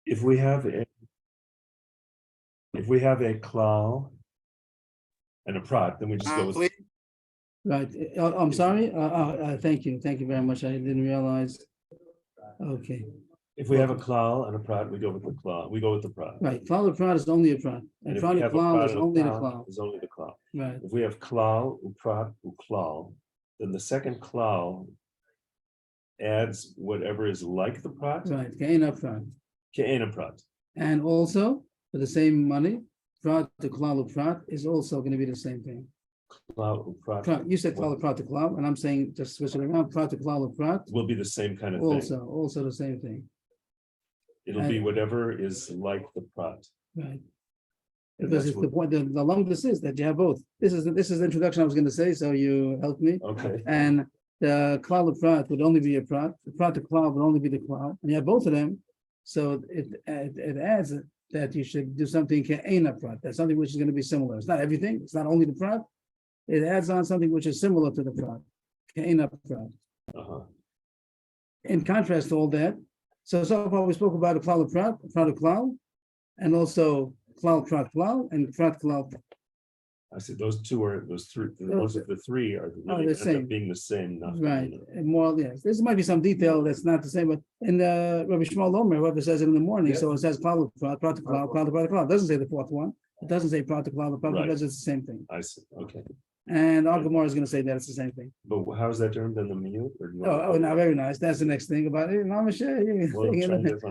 If we have a klal and a prat, then we just go with. Right. I'm sorry. Thank you. Thank you very much. I didn't realize. Okay. If we have a klal and a prat, we go with the klal. We go with the prat. Right. Klal of prat is only a prat. And if prat we of have a klal prat is and a only the klal, klal. is only the klal. Right. If we have klal, prat, klal, then the second klal adds whatever is like the prat. Right. Ke'ena prat. Ke'ena prat. And also for the same money, prat to klal of prat is also going to be the same thing. Klal, prat. You said klal of prat to klal, and I'm saying just switch it around. Prat to klal of prat Will be the same kind of also, thing. Also the same thing. It'll be whatever is like the prat. Right. Because it's the point. The long this is that you have both. This is the introduction I was going to say. So you helped me. Okay. And the klal of prat would only be a prat. The prat to klal would only be the klal, and you have both of them. So it adds that you should do something ke'ena prat. That's something which is going to be similar. It's not everything. It's not only the prat. It adds on something which is similar to the prat. Ke'ena prat. In contrast to all that, so far we spoke about the klal of prat of klal, and also klal prat klal and prat klal. I said those three. Those are the three are really the same. Up being the same. Right. And more, yes. There might be some detail that's not the same, but in Rabbi Shmuel Omer, whoever says it in the morning, so it says klal prat klal, klal prat klal. It doesn't say the fourth one. It doesn't say prat klal, because it's the same thing. I see. Okay. And our Gemara is going to say that it's the same thing. But how is that termed in the miyut? Now very nice. That's the next thing about it. Well,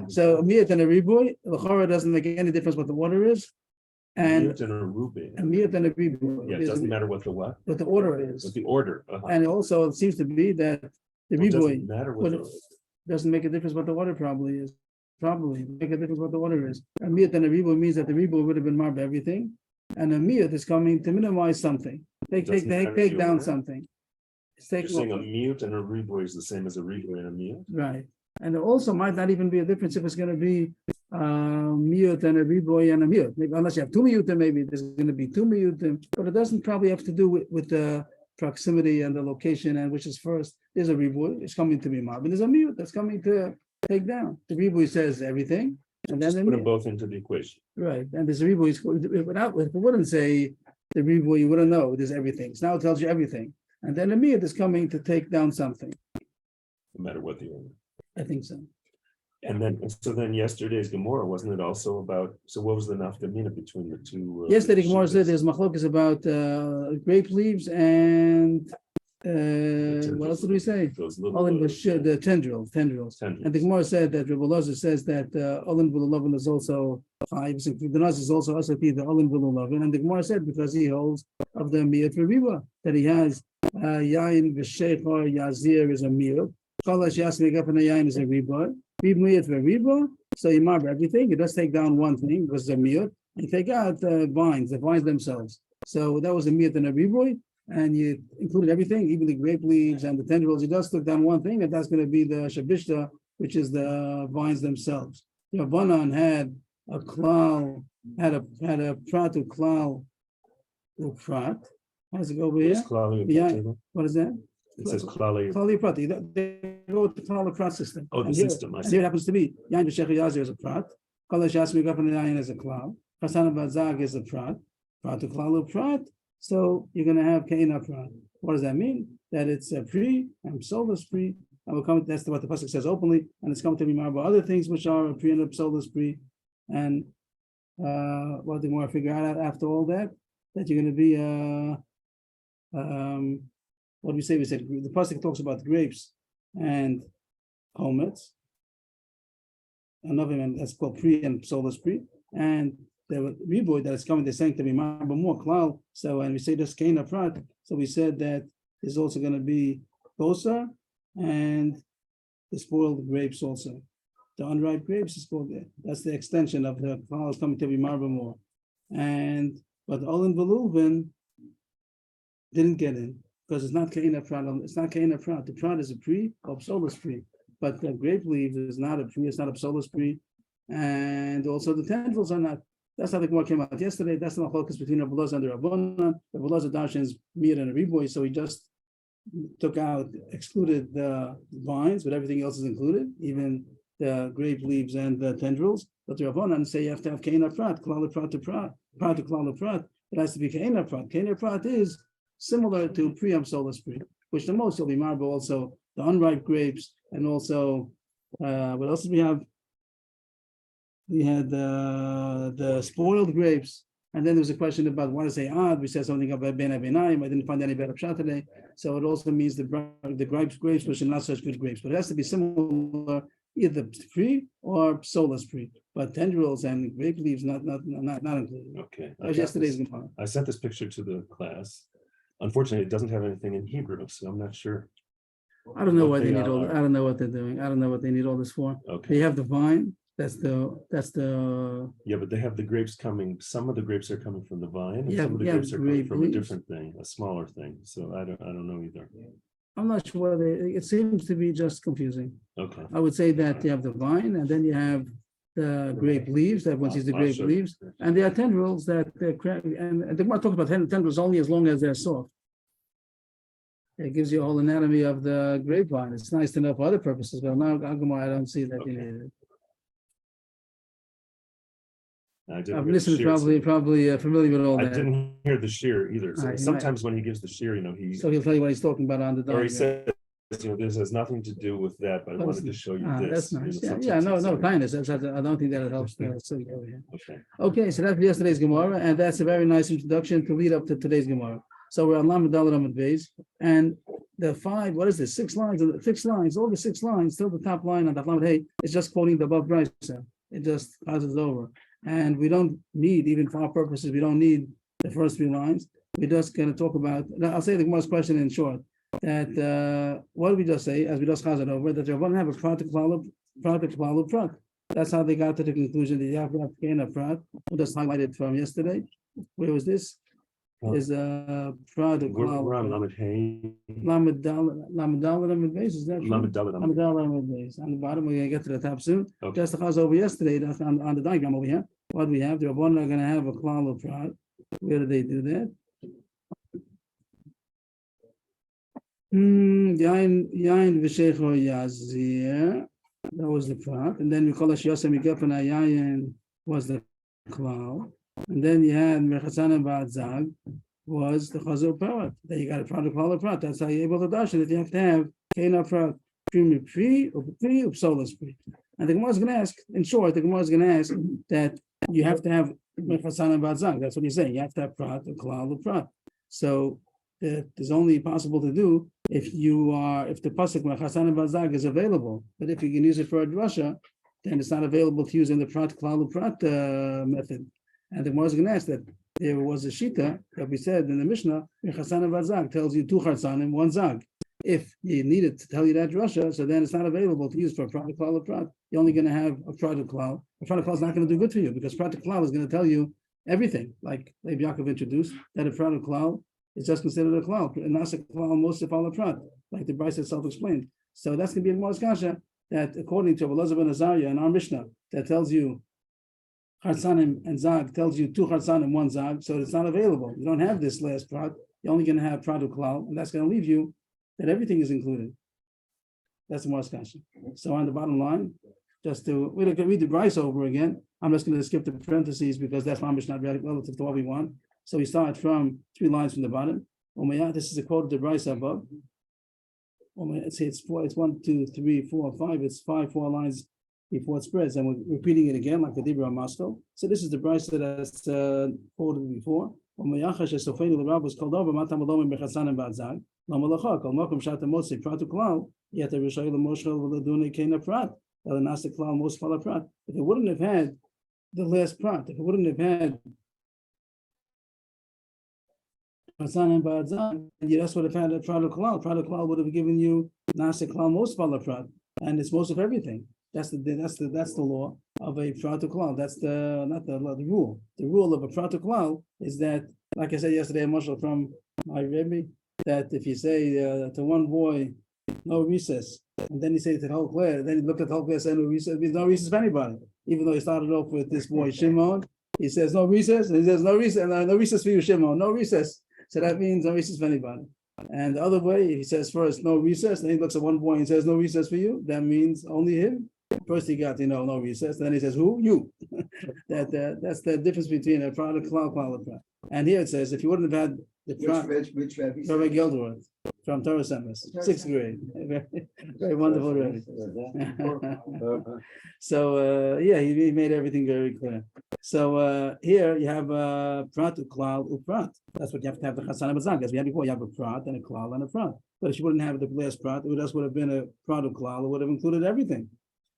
so a miyut and a riboy, the chora doesn't make any difference what the order is. And miyut and a rubi. A miyut and a riboy. Yeah, it doesn't matter what the what. What the order is. What the order. And also it seems to be that the riboy doesn't matter what the order. Doesn't make a difference what the order probably is. Probably make a difference what the order is. A miyut and a riboy means that the riboy would have been marked everything, and a miyut is coming to minimize something. Take down something. You're saying a mute and a reboy is the same as a reboy and a mute? Right. And there also might not even be a difference if it's going to be mute and a reboy and a mute. Maybe unless you have two mute, maybe there's going to be two mute, but it doesn't probably have to do with the proximity and the location and which is first. There's a reboy, it's coming to be mob, and there's a mute that's coming to take down. The reboy says everything, and then put them both into the equation. Right. And there's a reboy. If it wouldn't say the reboy, you wouldn't know there's everything. So now it tells you everything. And then the miyut is coming to take down something. No matter what the order. I think so. And then yesterday's Gemara, wasn't it also about, so what was the nafkamina between the two? Yesterday Gemara said there's machlokas about grape leaves and what else did we say? The tendrils. And the Gemara said that Rabbi Elazar says that Olin Bululovin is also the nazir is also the Olin Bululovin, and the Gemara said because he holds of the miyut riba that he has yain v'sheichor yazir is a miyut, chalash yasmik up and a yain is a riba, miyut v'riba. So you mark everything. You just take down one thing because it's a miyut, and take out the vines themselves. So that was a miyut and a riba. And you included everything, even the grape leaves and the tendrils. You just took down one thing, and that's going to be the shabishta, which is the vines themselves. Rabbanan had a klal, had a prat to klal uprat. How does it go over here? What is that? It says klali. Klali prat. They go with the klal prat system. Oh, the system. And here it happens to be yain b'shech yazir is a prat. Kalash yasmi gafan yain is a klal. Chasana bazag is a prat. Prat to klal uprat. So you're going to have ke'ena prat. What does that mean? That it's a pre and soulless pre. And we'll come. That's what the pasuk says openly, and it's come to be marble other things which are a pre and a soulless pre. And what do you want to figure out after all that? That you're going to be what do we say? We said the pasuk talks about grapes and homets. Another one that's called pre and soulless pre, and the reboy that is coming, they're saying to be more klal. So, and we say this ke'ena prat. So we said that there's also going to be kosa and the spoiled grapes also. The unripe grapes is called that. That's the extension of the klal is coming to be more. But Olin Veluvin didn't get in because it's not ke'ena prat. It's not ke'ena prat. The prat is a pre or psolus pre, but the grape leaf is not a pre. It's not a psolus pre, and also the tendrils are not. That's how the Gemara came out yesterday. That's the machlokas between Rabbi Elazar and the Rabbanan. Rabbi Elazar darshans miyut and a riboy, so he just excluded the vines, but everything else is included, even the grape leaves and the tendrils, but the Rabbanan say you have to have Keina Prat, Klal Prat to Prat, Prat to Klal Prat. It has to be Keina Prat. Keina Prat is similar to Priam Solus Pri, which the most will be marble, also the unripe grapes, and also what else did we have? We had the spoiled grapes, and then there was a question about why to say ad. We said something about ben abenaim. I didn't find any better shot today, so it also means the grapes, which are not such good grapes, but it has to be similar, either free or solus free. But tendrils and grape leaves not included. Okay. That was yesterday's Gemara. I sent this picture to the class. Unfortunately, it doesn't have anything in Hebrew, so I'm not sure. I don't know why they need all. I don't know what they're doing. I don't know what they need all this for. Okay. They have the vine. That's the. Yeah, but they have the grapes coming. Some of the grapes are coming from the vine, and Yeah, some of the yeah, grapes are coming grape from a leaves. different thing, a smaller thing. So I don't know either. I'm not sure whether it seems to be just confusing. Okay. I would say that you have the vine, and then you have the grape leaves. That one sees the I'll grape show you. leaves, and there are tendrils that and they want to talk about tendrils only as long as they're soft. It gives you a whole anatomy of the grapevine. It's nice to know for other purposes, but now I don't see that you need it. I didn't I've hear the listened, shear, probably familiar with all I that. didn't hear the shear either. So He sometimes when he gives the shear, he So he'll tell you what he's talking about on the or he diagram. says, this has nothing to do with that, but I wanted to show you this. That's nice. Yeah, sometimes no, he says- kindness. I don't think that it helps. Over here. Okay. Okay, so that's yesterday's Gemara, and that's a very nice introduction to lead up to today's Gemara. So we're on Lamed Daled Amud Beis, and the six lines, all the 6 lines, till the top line on the Lamed Hey, it's just quoting the above brisa. It just passes over. And we don't need, even for our purposes, we don't need the first 3 lines. We're just going to talk about, I'll say the Gemara's question in short, that what did we just say, as we just chazed over, that they're going to have a prat to prat. That's how they got to the conclusion that you have to have Keina Prat. We just highlighted from yesterday. Where was this? Is prat to We're on Lamed Hey. Lamed Daled Amud Beis, is that true? Lamed Daled Lamed Amud. Daled Amud Beis. On the bottom, we're going to get to the top soon. Okay. Just the chaz over yesterday, that's on the diagram over here. What do we have? The Rabbanan are going to have a klal of prat. Where do they do that? Yain v'shecho yazir. That was the prat. And then we call it Yosem Yigefan Yain was the klal. And then you had Mechatzana Ba'adzag was the chazor prat. Then you got a prat of klal of prat. That's how you're able to dash it. You have to have Keina Prat. Pri, Upsolas Pri. And the Gemara is going to ask, in short, the Gemara is going to ask that you have to have Mechatzana Ba'adzag. That's what he's saying. You have to have prat of klal of prat. So that is only possible to do if the pasuk Mechatzana Ba'adzag is available. But if you can use it for a drasha, then it's not available to use in the prat klal prat method. And the Gemara is going to ask that there was a shita that we said in the Mishnah, Mechatzana Ba'adzag tells you 2 chatzanim, 1 zag. If you need it to tell you that drasha, so then it's not available to use for a prat klal prat. You're only going to have a prat klal. A prat klal is not going to do good for you because prat klal is going to tell you everything. Like Leib Yaakov introduced, that a prat klal is just considered a klal, and not a klal most of all a prat, like the Bryce itself explained. So that's going to be a Gemara's kasha that according to Elazar ben Azariah in our Mishnah, that tells you Chatzanim and Zag tells you 2 Chatzanim, 1 Zag, so it's not available. You don't have this last prat. You're only going to have prat klal, and that's going to leave you that everything is included. That's the Gemara's kasha. So on the bottom line, just to we're going to read the Bryce over again. I'm just going to skip the parentheses because that's my Mishnah relative to what we want. So we start from 3 lines from the bottom. This is a quote of the Bryce above. Let's say it's 4. It's 1, 2, 3, 4, 5. It's 4 lines before it spreads, and we're repeating it again like the Dibra Moscow. So this is the Bryce that's quoted before. Was called over. If it wouldn't have had the last prat, if it wouldn't have had Hasan and Ba'adzan, you just would have had a prat of klal. Prat of klal would have given you nasa klal most pala prat, and it's most of everything. That's the law of a prat of klal. That's the rule. The rule of a prat of klal is that, like I said yesterday, Marshall from my Rebbe, that if you say to one boy, no recess, and then you say to the whole class, then you look at the whole class and no recess, there's no recess for anybody. Even though he started off with this boy Shimon, he says no recess, and he says no recess for you, Shimon, no recess. So that means no recess for anybody. And the other way, he says first no recess, then he looks at one boy and says no recess for you. That means only him. First he got, no recess, then he says, who? You. That's the difference between a prat, a klal, klal, a prat. And here it says, if you wouldn't have had the prat, Which Rebbe? Rabbi Gelderwood from Torah Semis, sixth grade. Very wonderful, Rabbi. So, he made everything very clear. So here you have prat, uklal, uprat. That's what you have to have the chasana bazag. As we had before, you have a prat and a klal and a prat. But if you wouldn't have the last prat, it would have been a prat uklal. It would have included everything.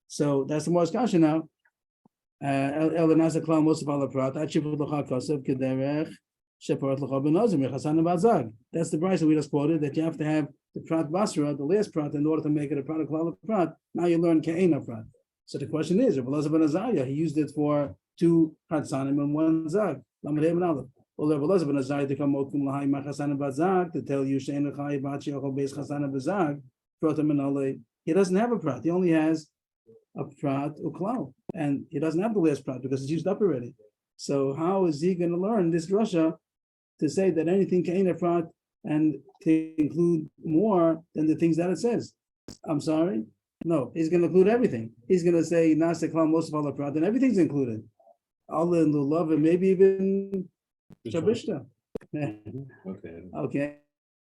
So that's the more discussion now. El nasa klal most of all the prat. Achivut l'cha kasev kederech sheparat l'cha benazim chasana bazag. That's the price that we just quoted. That you have to have the prat basra, the last prat, in order to make it a prat uklal prat. Now you learn ke'ena prat. So the question is, Rabbi Elazar ben Azariah, he used it for 2 chatzanim and 1 zag. Lamed and aleph. Well, Rabbi Elazar ben Azariah to come okum lahai machasanim bazag to tell you she'en l'chai bachi ochol beis chasanim bazag. Protam and ale. He doesn't have a prat. He only has a prat uklal, and he doesn't have the last prat because it's used up already. So how is he going to learn this drasha to say that anything can a prat and to include more than the things that it says? I'm sorry. No, he's going to include everything. He's going to say nasa klal most of all the prat, and everything's included. Allah and lulav, and maybe even shabishta. Okay.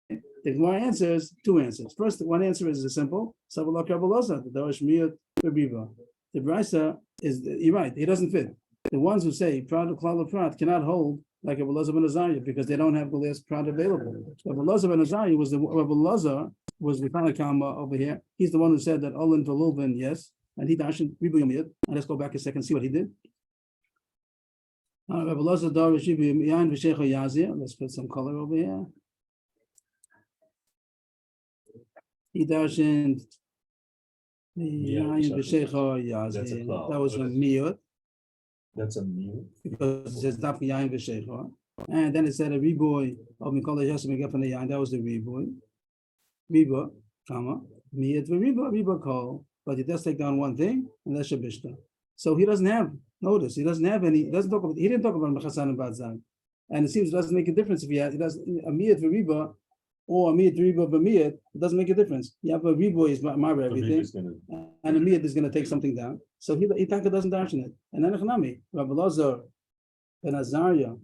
The Gemara answers 2 answers. First, one answer is simple. Savalak Rabbalazar, the Darash Miyot Bebiva. The Brisa is, you're right, he doesn't fit. The ones who say Prat Klal Prat cannot hold like Rabbi Elazar ben Azariah because they don't have the last Prat available. Rabbi Elazar ben Azariah was the Tanakama over here. He's the one who said that Olin Velulvin, yes, and he dashed Ribu Yomiyot. And let's go back a second, see what he did. Rabbi Elazar Darash Ribu Yain V'Shecha Yazir. Let's put some color over here. He darshened Yain V'Shecha Yazir. That was a miyut. That's a miyut. Because it says Daf Yain V'Shecha. And then it said a reboy of Mikola Yosef Megafan Yain. That was the reboy. Reba, comma, miyut Reba call. But he does take down one thing, and that's Shabishta. So he doesn't have, notice, he didn't talk about Mechasan and Badzag. And it seems it doesn't make a difference if he does a miyut Reba or a miyut Reba b'miyut, it doesn't make a difference. You have a reboy is marry everything, and a miyut is going to take something down. So he doesn't darshan it. And then Echanami, Rabbi Elazar ben Azariah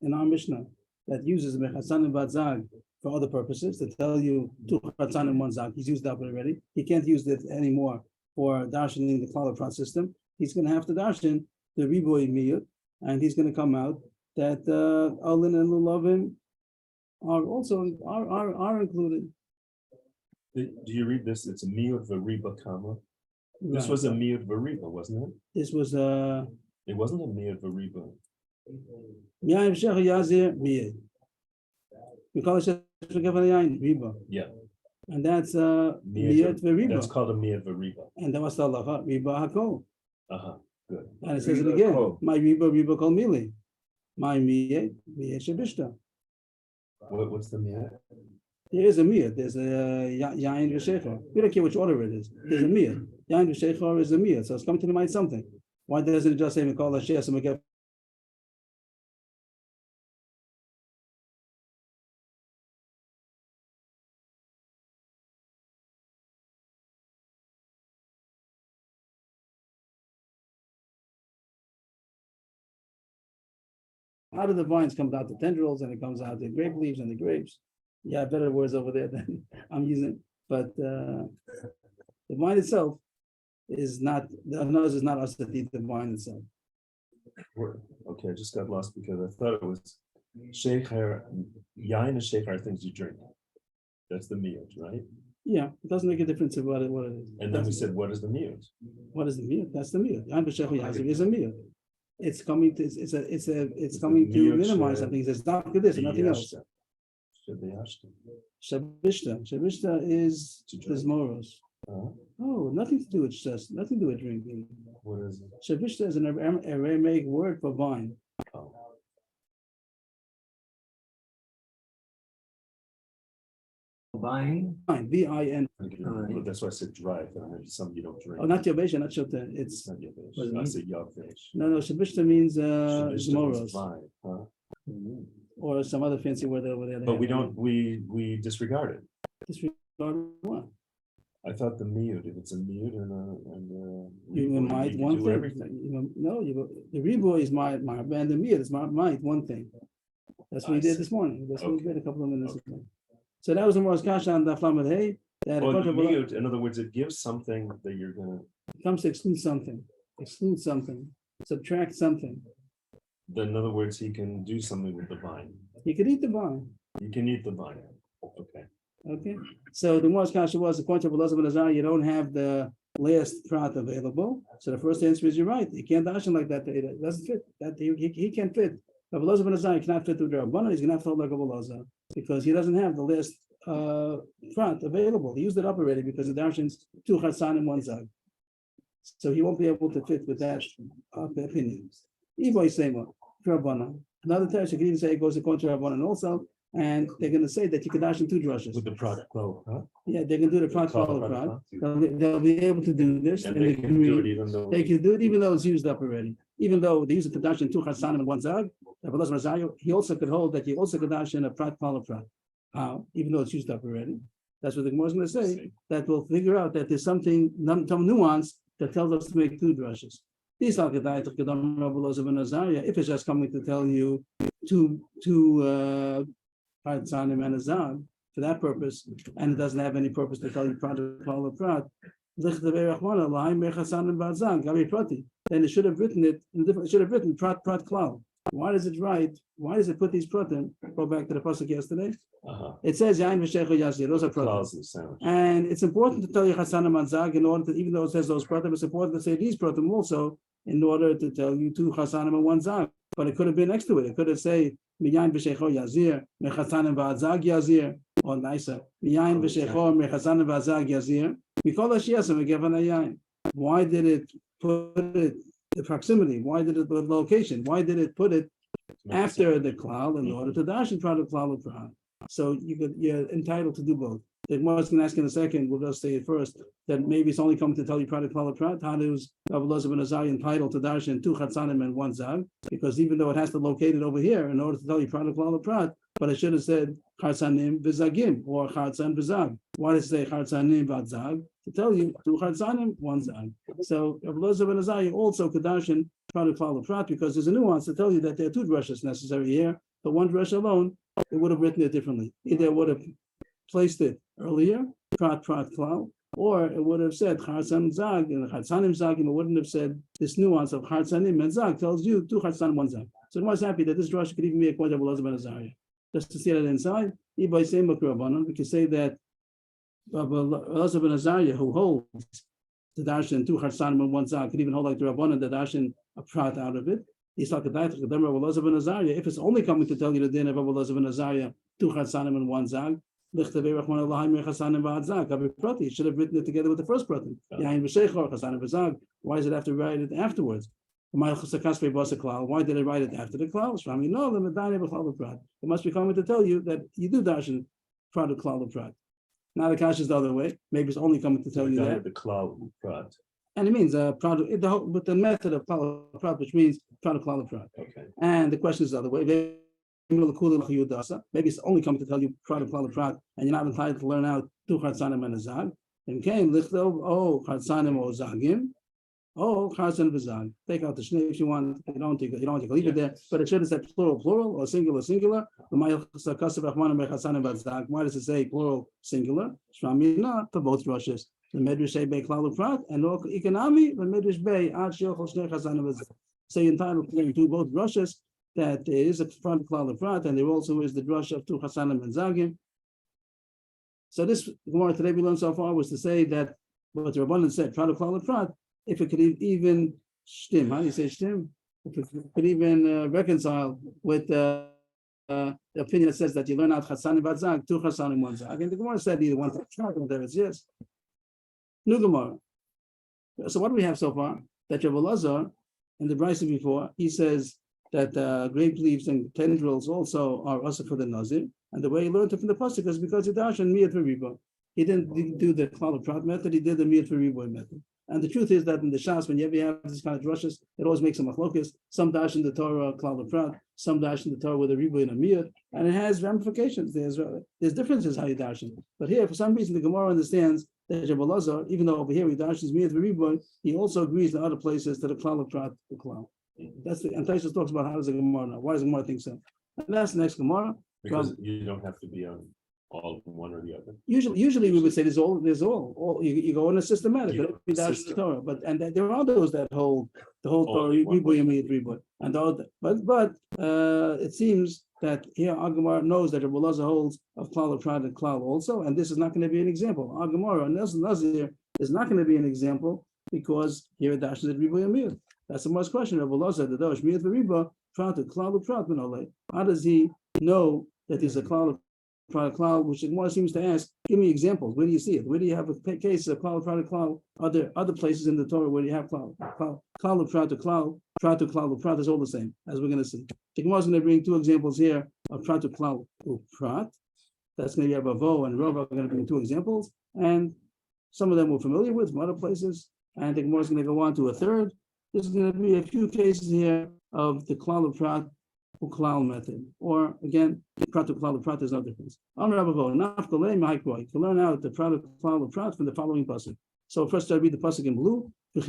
in our Mishnah that uses Mechasan and Badzag for other purposes to tell you 2 chatzan and 1 zag. He's used that already. He can't use it anymore for darshaning the klal prat system. He's going to have to darshan the reboy miyut, and he's going to come out that Alin and Lulavim are also are included. Do you read this? It's a miyut v'riba comma. This was a miyut v'riba, wasn't it? This was It wasn't a miyut v'riba. Yain V'Shecha Yazir miyut. We call it Yain Riba. Yeah. And that's miyut v'riba. That's called a miyut v'riba. And that was the halacha riba hakol. Good. And it says it again. My riba kol mili. My miyut shabishta. What's the miyut? There is a miyut. There's a yain v'shecha. We don't care which order it is. There's a miyut. Yain v'shecha is a miyut. So it's coming to the mind something. Why doesn't it just say we call it shas and we get out of the vines comes out the tendrils and it comes out the grape leaves and the grapes. Yeah, better words over there than I'm using. But the vine itself is not, the nose is not us that eat the vine itself. Okay, I just got lost because I thought it was shecher, yain and shecher are things you drink. That's the miyut, right? Yeah, it doesn't make a difference about what it is. And then we said, what is the miyut? What is the miyut? That's the miyut. Yain v'shecha yazir is a miyut. It's coming to it's coming to minimize something. It's not this and nothing else. Shabishta is moros. Oh, nothing to do with just nothing to do with drinking. What is it? Shabishta is an Aramaic word for vine. Vine? V-I-N. That's why I said dry. Some you don't drink. Oh, not Yabesha, not Shota. It's not Yavesh. I said Yavesh. No, Shabishta means Shabishta moros. vine, huh? Or some other fancy word over there. But we don't. We disregard it. Disregard what? I thought the mute, if it's a mute and You might can one do thing. everything. The reboy is my and the mute is might one thing. That's what I we did see. this morning. That's what we Okay. did a couple of minutes Okay. ago. So that was the Morris Kasha on the Flamed Hay. That Well, the it mute, in other words, it gives something that you're gonna, comes to exclude something, subtract something. then in other words, he can do something with the vine. You could eat the vine. You can eat the vine. Okay. Okay. So the Morris Kasha was according to Elazar ben Azar, you don't have the last prat available. So the first answer is you're right. You can't dash him like that. It doesn't fit. That he can't fit. But Elazar ben Azar, he cannot fit through the Rabbanan. He's gonna have to hold like a Elazar because he doesn't have the last prat available. He used it up already because the darshins two chatsan and one zag. So he won't be able to fit with that opinion. Iboy Sema, Rabbanan. Another text you can even say it goes according to Rabbanan also. And they're going to say that you can dash in two drushes. With the product, huh? Yeah, they can do the prat They'll be able to do this. And they can do it even though. They can do it even though it's used up already. Even though they use it to dash in two chasanim and one zag, he also could hold that you also could dash in a prat prat. How? Even though it's used up already. That's what the Gemara is going to say. That we'll figure out that there's some nuance that tells us to make two drushes. If it's just coming to tell you two Zanim and a Zag for that purpose, and it doesn't have any purpose to tell you prat or prat. Then it should have written it. It should have written prat klal. Why does it write? Why does it put these pratim? Go back to the pasuk yesterday. It says yain v'shecho yazir. Those are pratim, and it's important to tell you chasanim and zag in order to, even though it says those pratim, it's important to say these pratim also in order to tell you two chasanim and one zag. But it could have been next to it. It could have said miyain v'shecho yazir mechasanim v'azag yazir, or nicer miyain v'shecho mechasanim v'azag yazir. Mikol hashiyasam v'gevan hayayin. Why did it put it the proximity? Why did it put the location? Why did it put it after the klal in order to dash and try to klal the klal? So you're entitled to do both. The Gemara is going to ask in a second. We'll just say it first that maybe it's only coming to tell you prat klal prat. How does Elazar ben Azar entitled to dash in two chatzanim and one zag? Because even though it has to locate it over here in order to tell you prat klal prat, but it should have said chatzanim v'zagim or chatzan v'zag. Why does it say chatzanim v'zag? To tell you two chatzanim, one zag. So Elazar ben Azar also could dash in prat klal prat because there's a nuance to tell you that there are two drushes necessary here. But one drush alone, it would have written it differently. Either it would have placed it earlier, prat klal, or it would have said chatzan zag and chatzanim zag, and it wouldn't have said this nuance of chatzanim and zag tells you two chatzanim, one zag. So I'm happy that this drush could even be a point of Elazar ben Azar. Just to see that inside, we can say that Elazar ben Azar, who holds the darshan two chatzanim and one zag, could even hold like the Rabbanan, the darshan a prat out of it. He's like a Elazar ben Azar. If it's only coming to tell you the din of Elazar ben Azar, two chatzanim and one zag, he should have written it together with the first pratim. Why does it have to write it afterwards? Why did it write it after the klal? It must be coming to tell you that you do darshan prat klal prat. Now the kash is the other way. Maybe it's only coming to tell you that the klal prat. And it means prat with the method of klal prat, which means prat klal prat. Okay. And the question is the other way. Maybe it's only coming to tell you prat and you're not entitled to learn out two chatzanim and a zag. And came chatzanim or zagim, chatzanim v'zag. Take out the shnei if you want. You don't take it, leave it there. But it should have said plural or singular. Why does it say plural singular? For both drushes. The medrash say bei klal prat and economy. The medrash bei ad sheyochol shnei chatzanim v'zag. So you're entitled to do both drushes. That there is a prat klal prat, and there also is the drush of two chasanim and zagim. So this Gemara today we learned so far was to say that what the Rabbanan said, prat klal prat, if it could even shtim, how do you say shtim? If it could even reconcile with the opinion that says that you learn out chasanim and zag, two chasanim, one zag. And the Gemara said either one. There it's yes. New Gemara. So what do we have so far? That Rabbi Elazar in the brisa before he says that grape leaves and tendrils also are also for the nazir, and the way he learned it from the pasuk is because he dashed and miyat v'ribo. He didn't do the klal prat method; he did the miyat v'ribo method. And the truth is that in the Shas, when you ever have this kind of drushes, it always makes a machlokes. Some dash in the Torah klal prat, some dash in the Torah with a ribo and a miyat, and it has ramifications. There's differences how you dash in. But here, for some reason, the Gemara understands that Rebbe Elazar, even though over here he dashes miyat v'riboy, he also agrees in other places to the klal of prat the klal. That's the and Taisus talks about how does the Gemara know? Why does the Gemara think so? And that's the next Gemara. Because you don't have to be on all one or the other. Usually we would say there's all. You go in a systematic, but the Torah. But there are those that hold the whole Torah riboy and miyat riboy. And but it seems that here Agamar knows that Rebbe Elazar holds of klal of prat and klal also, and this is not going to be an example. Agamar and nazir is not going to be an example because here it dashes at riboy and miyat. That's the most question. Rebbe Elazar the dash miyat v'riboy prat klal of prat v'nolei. How does he know that there's a klal of prat klal? Which the Gemara seems to ask, give me examples. Where do you see it? Where do you have a case of klal of prat klal? Are there other places in the Torah where you have klal of prat to klal of prat is all the same, as we're going to see. The Gemara is going to bring two examples here of prat to klal of prat. That's going to be Avrohom and Rov are going to bring two examples, and some of them we're familiar with from other places. And the Gemara is going to go on to a third. There's going to be a few cases here of the klal of prat klal method, or again, prat to klal of prat, there's no difference. You can learn out the prat of klal of prat from the following pasuk. So first I read the pasuk in blue. Talks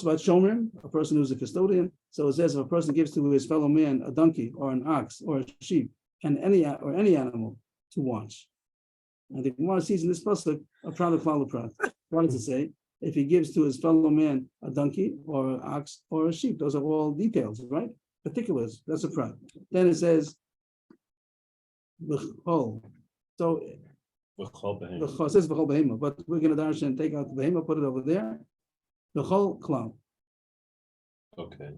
about shomrim, a person who's a custodian. So it says if a person gives to his fellow man a donkey or an ox or a sheep and any animal to watch. And the Gemara sees in this pasuk a prat of klal of prat. What does it say? If he gives to his fellow man a donkey or an ox or a sheep, those are all details, right? Particulars. That's a prat. Then it says v'chol. So it says v'chol behema, but we're going to dash and take out the behema, put it over there. V'chol klal. Okay.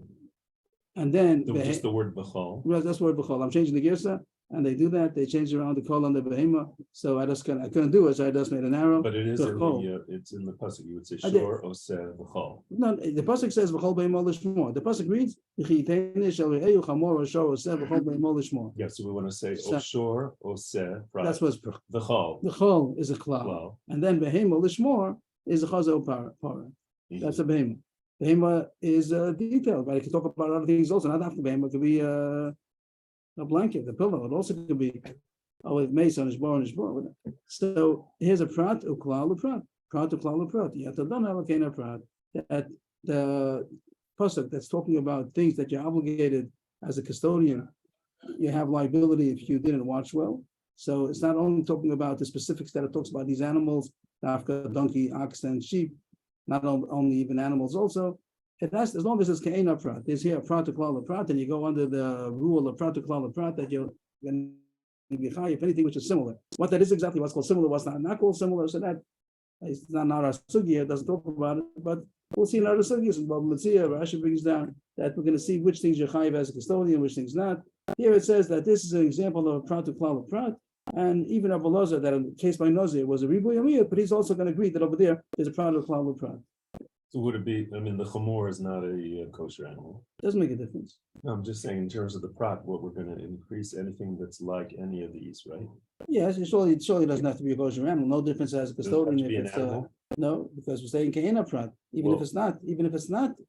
And then just the word v'chol. That's the word v'chol. I'm changing the girsa. And they do that. They change around the kol on the behema. So I couldn't do it. So I just made an arrow. But it is it's in the pasuk. You would say shor oseh v'chol. No, the pasuk says v'chol behema l'shmor. The pasuk reads v'chitene shel re'eyu chamor shor oseh v'chol behema l'shmor. Yeah, so we want to say shor oseh. That's what's v'chol. The chol is a klal, and then behema l'shmor is a chazo para. That's a behema. Behema is detailed, but I can talk about other things also. Not after behema, it could be a blanket, a pillow. It also could be with mace on his bar. So here's a prat uklal prat uklal prat. You have to learn allocating prat. That the pasuk that's talking about things that you're obligated as a custodian, you have liability if you didn't watch well. So it's not only talking about the specifics that it talks about these animals, Africa, donkey, ox, and sheep. Not only even animals also. It has, as long as it's ke'ena prat, there's here a prat to klal prat, and you go under the rule of prat to klal prat that you're going to be high if anything which is similar. What that is exactly what's called similar, what's not called similar, so that it's not our sugya, it doesn't talk about it, but we'll see in other sugyas, and Baba Metzia, Rashi brings down that we're going to see which things you're chayiv as a custodian, which things not. Here it says that this is an example of prat to klal prat, and even Rebbe Elazar, that in case by nazir was a riboy amiyah, but he's also going to agree that over there there's a prat to klal prat. So would it be? I mean, the chamor is not a kosher animal. Doesn't make a difference. No, I'm just saying in terms of the prat, what we're going to increase anything that's like any of these, right? Yes, it surely doesn't have to be a kosher animal. No difference as a custodian if it's no, because we're saying ke'ena prat. Even if it's not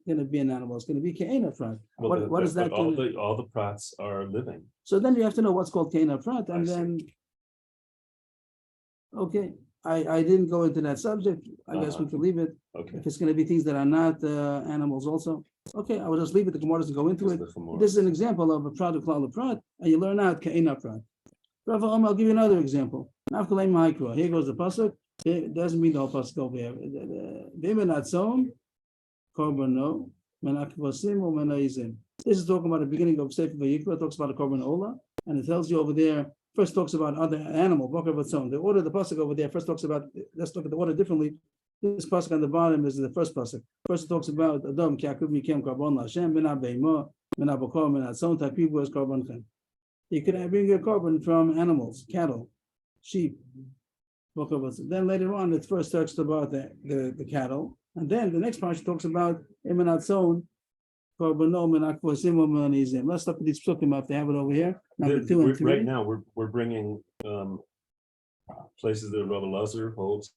going to be an animal, it's going to be ke'ena prat. Well, what is that? All the prats are living. So then you have to know what's called ke'ena prat, and then okay. I didn't go into that subject. I guess we can leave it. Okay. If it's going to be things that are not animals also. Okay, I will just leave it. The Gemara doesn't go into it. This is an example of a prat uklal prat, and you learn out ke'ena prat. Avrohom, I'll give you another example. Here goes the pasuk. It doesn't mean the whole pasuk over here. This is talking about the beginning of Sefer Vayikra. It talks about a korban ola, and it tells you over there. First talks about other animal, the order of the pasuk over there first talks about, let's look at the order differently. This pasuk on the bottom is the first pasuk. First it talks about Adam ki akub mikem karbon laHashem mina beima mina bakor mina tzon takribu as korban chen. You could bring your korban from animals, cattle, sheep. Then later on, it first talks about the cattle, and then the next part talks about imanat tzon. Let's look at these psukim if they have it over here. Number 2 and 3. Right now, we're bringing places that Rebbe Elazar holds.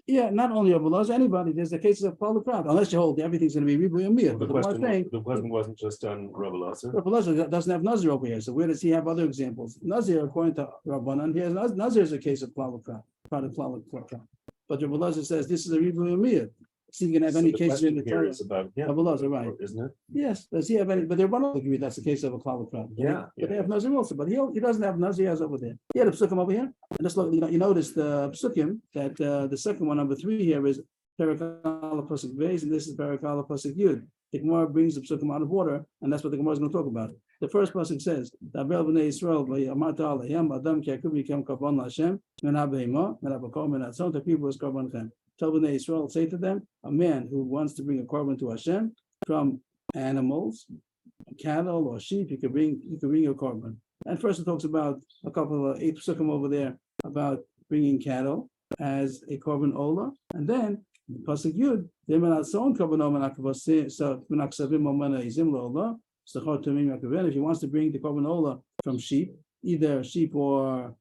Yeah, not only Rabbi Elazar, anybody. There's the cases of Paul Prat, unless you hold everything's going to be Ribu and Mir. The question wasn't just on Rabbi Elazar. Rabbi Elazar doesn't have Nazir over here, so where does he have other examples? Nazir, according to Rabbanan, he has Nazir is a case of Paul Prat, But Rabbi Elazar says this is a Ribu and Mir. See, you can have any cases in the Torah. Rabbi Elazar, right? Isn't it? Yes. Does he have any? But they're one of agree that's the case of a Klal Prat. Yeah. But they have Nazir also. But he doesn't have Nazir as over there. He had a psukim over here. And just look, you notice the psukim that the second one, number 3 here is Perakala Pasuk Beis, and this is Perakala Pasuk Yud. The Gemara brings the psukim out of order, and that's what the Gemara is going to talk about. The first pasuk says, "Dabel b'nei Yisrael v'yamata aleihem adam ki yakuv yikem korban laHashem min habeima min habakol min hatzon tepivu es korbanchem." Tell b'nei Yisrael, say to them, a man who wants to bring a korban to Hashem from animals, cattle or sheep, you can bring your korban. And first it talks about a couple of 8 psukim over there about bringing cattle as a korban ola, and then pasuk Yud, if he wants to bring the korban ola from sheep, either sheep or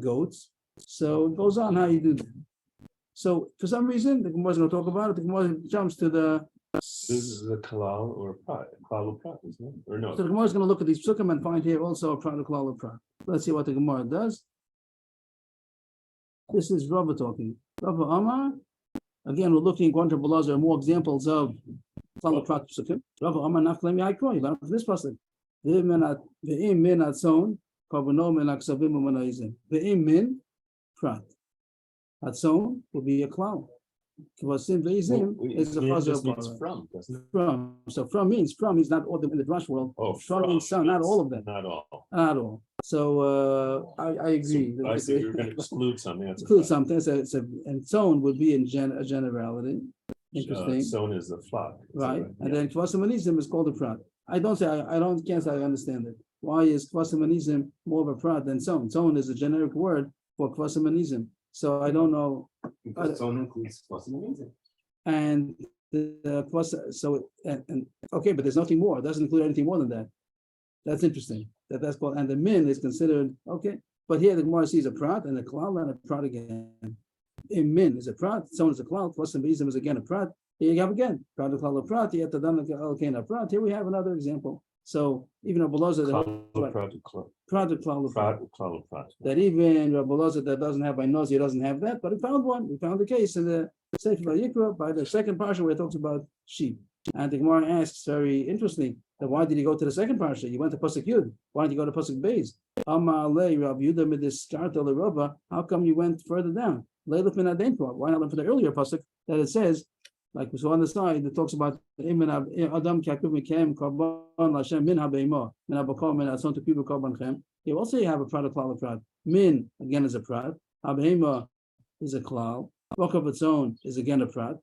goats, so it goes on how you do that. So for some reason, the Gemara is going to talk about it. The Gemara jumps to the. This is a kalal or prat, kalal prat, isn't it? Or no? So the Gemara is going to look at these psukim and find here also a prat, kalal or prat. Let's see what the Gemara does. This is Rava talking. Rava Amar. Again, we're looking according to Rabbi Elazar more examples of kalal prat psukim. Rava Amar nafklem yaikoi. Learn from this pasuk. Ve'im min atzon korbanom min aksavim u'manayizim. Ve'im min prat. Hatzon will be a clown. Kvasim ve'izim is a chazar from. From. So from means not all of them in the drush world. Oh, from means some, not all of them. Not all. Not all. So I agree. So I see you're going to exclude something. Exclude something. And zone would be in a generality. Interesting. Zone is a flock. Right. And then kvasim ve'izim is called a prat. Can't say I understand it. Why is kvasim ve'izim more of a prat than zone? Zone is a generic word for kvasim ve'izim. So I don't know. Because zone includes kvasim ve'izim. And the plus, so and okay, but there's nothing more. It doesn't include anything more than that. That's interesting. That's called, and the min is considered okay. But here the Gemara sees a prat and a klal and a prat again. In min is a prat, zone is a klal, kvasim ve'izim is again a prat. Here you have again prat a klal a prat. Yet the dan a prat. Here we have another example. So even Rabbi Elazar that even Rabbi Elazar that doesn't have by nose, he doesn't have that, but he found one. We found the case in the Sefer Vayikra by the second parsha where it talks about sheep. And the Gemara asks very interesting that why did he go to the second parsha? You went to Pasuk Yud. Why did you go to Pasuk Beis? How come you went further down? Why not learn for the earlier pasuk that it says, like we saw on the side, it talks about Adam korban laHashem min habeima min habakol min hatzon tepivu korbanchem. You also have a prat, a klal, a prat. Min again is a prat. Habeima is a klal. Bakav atzon is again a prat.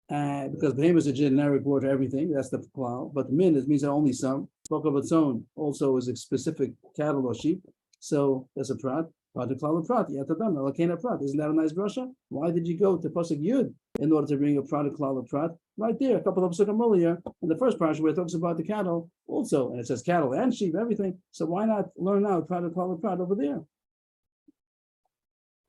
Because behemoth is a generic word for everything, that's the klal. But min means only some. Bakav atzon also is a specific cattle or sheep, so that's a prat. Prat, a klal, a prat. Yatadam alakena prat. Isn't that a nice brasha? Why did you go to pasuk Yud in order to bring a prat, a klal, a prat? Right there, a couple of psukim earlier in the first parsha where it talks about the cattle also, and it says cattle and sheep, everything. So why not learn out prat, a klal, a prat over there?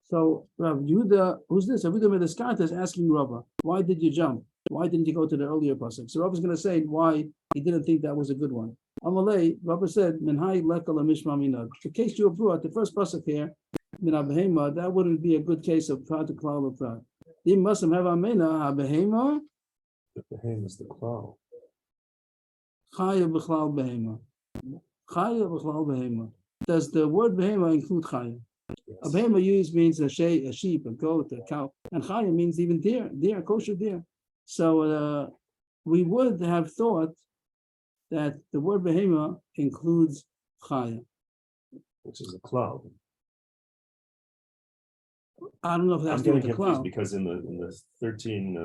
So Rav Yehuda, who's this? Rav Yehuda Medeskata is asking Rava, why did you jump? Why didn't you go to the earlier pasuk? So Rava is going to say why he didn't think that was a good one. Amalei, Rava said, Minhai lekal mishma minag. The case you brought, the first pasuk here, min habehema, that wouldn't be a good case of prat, klal, or prat. He must have amena habehema. The behema is the klal. Chaya b'chlal behema. Chaya b'chlal behema. Does the word behema include chaya? Yes. A behema used means a sheep, a goat, a cow, and chaya means even deer, kosher deer. So we would have thought that the word behema includes chaya, which is a klal. I don't know if that's I'm getting the confused cloud. because in the 13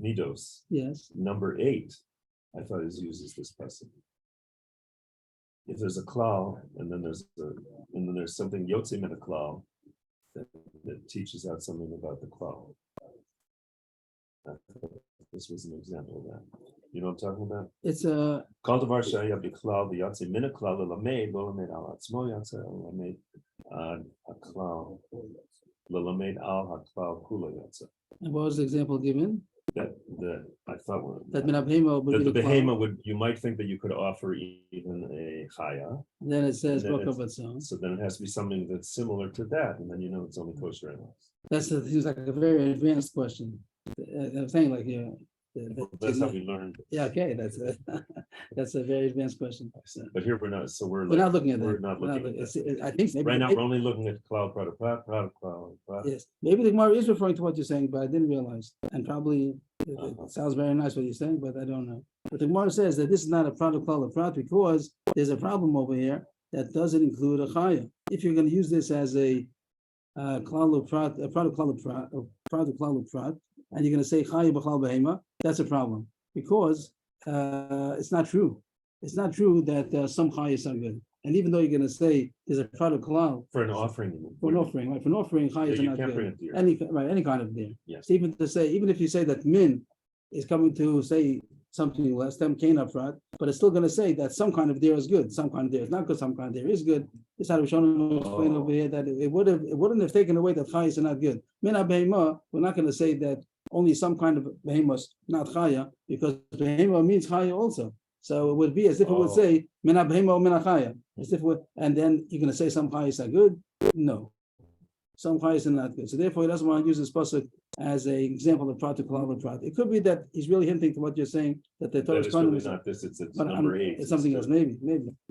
nidos, Yes. number 8, I thought is used as this person. If there's a klal and then there's something yotzim in a klal that teaches out something about the klal. This was an example of that. You know what I'm talking about? It's a Kol davar shaya b'klal v'yatzim min klal lamed lo lamed al atzmo yatzeh lamed a klal Lelamed al haklal kula yotza. And what was the example given? That I thought That min abhema would that be the the klal. behema would, you might think that you could offer even a chaya. Then it says And then book of its own. So then it has to be something that's similar to that, and then you know it's only kosher animals. Seems like a very advanced question. I'm saying like, yeah. That's how we learned. Yeah, okay, that's a very advanced question. So But here we're not, so we're we're not looking at we're that. not We're not looking at looking- that. I think maybe Right now, we're only looking at cloud product, cloud. yes, maybe the Gemara is referring to what you're saying, but I didn't realize. And probably it sounds very nice what you're saying, but I don't know. But the Gemara says that this is not a product called a prat because there's a problem over here that doesn't include a chaya. If you're going to use this as a klal prat, a product called a product klal prat, and you're going to say chaya b'chal behema, that's a problem because it's not true. It's not true that some chayas are good. And even though you're going to say there's a product klal For an offering. for an offering, right? For an offering, chayas are You not can't bring good. it to your. Any kind of deer. Yes. So even if you say that min is coming to say something less than kain upfront, but it's still going to say that some kind of deer is good, some kind of deer is not good, some kind of deer is good. This how Rishonim explain over here that it wouldn't have taken away that chayas are not good. Min behema, we're not going to say that only some kind of behemoth not chaya, because behema means chaya also. So it would be as if it would say min behema min chaya, as if and then you're going to say some chayas are good. No, some chayas are not good. So therefore, he doesn't want to use this pasuk as an example of prat to klal prat. It could be that he's really hinting to what you're saying, that the Torah is really not this, it's number 8. It's something else, maybe.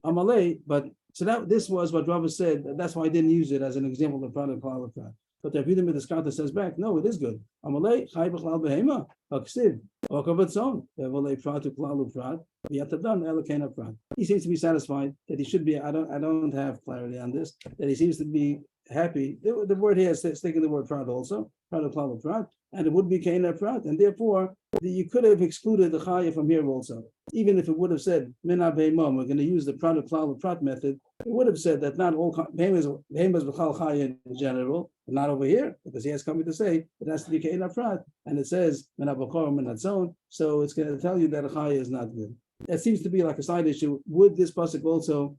Amalei, but so this was what Rabbi said. That's why I didn't use it as an example of prat to klal prat. But the Avidim with the Skata says back, no, it is good. Amalei, chai b'chlal behema, haksiv, okavatson, evolei prat to klal prat, v'yatadan elokena prat. He seems to be satisfied that he should be. I don't have clarity on this. That he seems to be happy. The word here is taking the word prat also, prat to klal prat, and it would be kena prat, and therefore you could have excluded the chaya from here also. Even if it would have said mina beimam, we're going to use the prat to klal prat method. It would have said that not all behemoths b'chal chaya in general, but not over here, because he has coming to say it has to be kena prat, and it says mina b'kor mina tzon, so it's going to tell you that a chaya is not good. That seems to be like a side issue. Would this pasuk also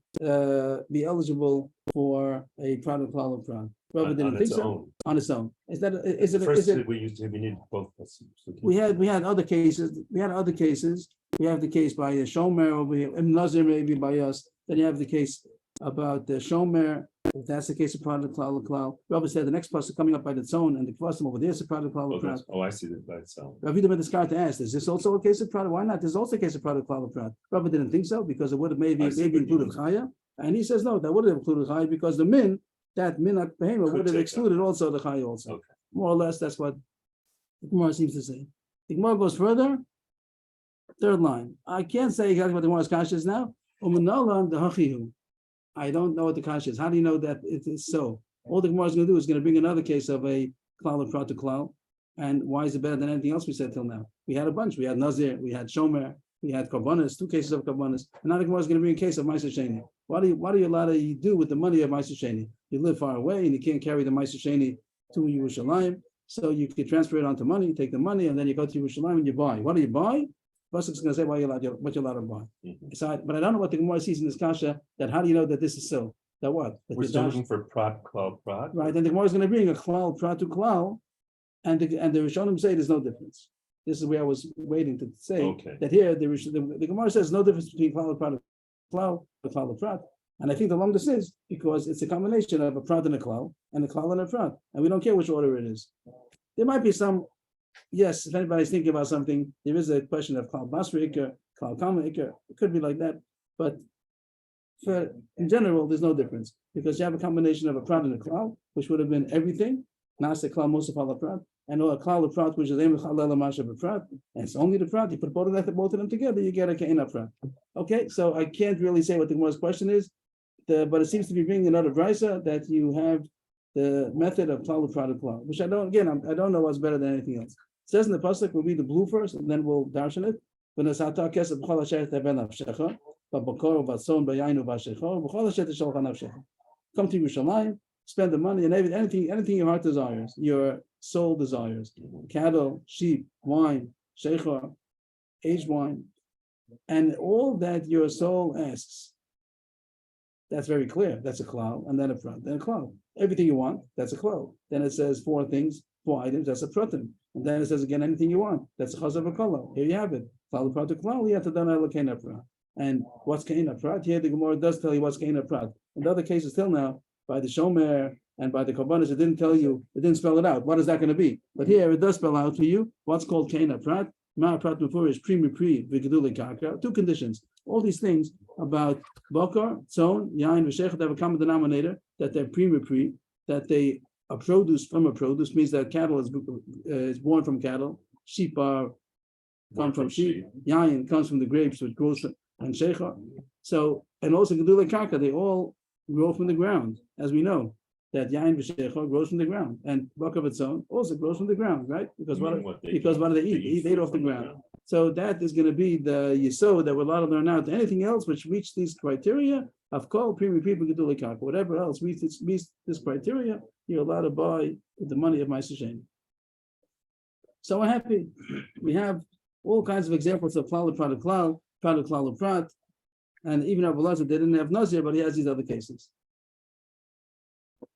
be eligible for a prat to klal prat? Rather than think so. On its own. Is it? We need both. We had other cases. We have the case by a shomer over here, and nazir maybe by us. Then you have the case about the shomer. If that's the case of product klal. Rabbi said the next person coming up by the zone and the custom over there is a product klal. Oh, I see that by itself. Rabbi didn't discard to ask, is this also a case of product? Why not? There's also a case of product klal. Rabbi didn't think so because it would have maybe included chaya, and he says no, that would have included chaya because the min. That minat behema would have excluded also the chai also. Okay. More or less, that's what the Gemara seems to say. The Gemara goes further. Third line. I can't say exactly what the Gemara's kasha is now. I don't know what the kasha is. How do you know that it is so? All the Gemara is going to do is going to bring another case of a klal prat to klal. And why is it better than anything else we said till now? We had a bunch. We had nazir, we had shomer, we had karbonis, 2 cases of karbonis. And now the Gemara is going to bring a case of ma'aser sheni. What are you allowed to do with the money of ma'aser sheni? You live far away and you can't carry the ma'aser sheni to Yerushalayim, so you can transfer it onto money, take the money, and then you go to Yerushalayim and you buy. What do you buy? Pasuk is going to say what you're allowed to buy. So, but I don't know what the Gemara sees in this kasha. That how do you know that this is so? That what? That we're still looking for prat, klal, prat. Right, and the Gemara is going to bring a klal, prat to klal, and the Rishonim say there's no difference. This is where I was waiting to say that here the Gemara says no difference between klal, prat, klal, prat. And I think the longest is because it's a combination of a prat and a klal and a prat. And we don't care which order it is. There might be some, yes, if anybody's thinking about something, there is a question of klal basra ikar, klal kama ikar. It could be like that. But in general, there's no difference because you have a combination of a prat and a klal, which would have been everything, nasa klal mosaf ala prat, and a klal of prat, which is em chalel masha b'prat, and it's only the prat. You put both of them together, you get a ke'ena prat. Okay, so I can't really say what the Gemara's question is. But it seems to be bringing another brisa that you have the method of klal prat klal, which I don't know what's better than anything else. It says in the pasuk, we'll read the blue first, and then we'll darshan it. Come to Yerushalayim, spend the money and anything your heart desires, your soul desires, cattle, sheep, wine, sheikhah, aged wine, and all that your soul asks. That's very clear. That's a klal, and then a prat, then a klal. everything you want, that's a klal. Then it says 4 things, 4 items, that's a pratim. And then it says again, anything you want, that's a chazav v'kala. Here you have it. Klal prat klal, you have to done elokena prat. And what's keina prat? Here the Gemara does tell you what's keina prat. In the other cases till now, by the shomer and by the korbanos, it didn't tell you, it didn't spell it out. What is that going to be? But here it does spell out for you what's called keina prat. Ma prat mufurish pri mipri v'gedulei karka. 2 conditions. All these things about bakar, tzon, yain, v'shechet have a common denominator that they're pri, that they are produce from a produce, means that cattle is born from cattle, sheep are come from sheep, yain comes from the grapes which grows from, and shecha. So, and also gedulei karka, they all grow from the ground, as we know that yain v'shecha grows from the ground, and bakar v'tzon also grows from the ground, right? Because what do they eat? They eat off the ground. So that is going to be the yisod that we're allowed to learn out. Anything else which meets these criteria of kol primi people gedulei karka, whatever else meets this criteria, you're allowed to buy with the money of my Sheni. So we're happy. We have all kinds of examples of klal prat, and even Avrohom they didn't have nazir, but he has these other cases.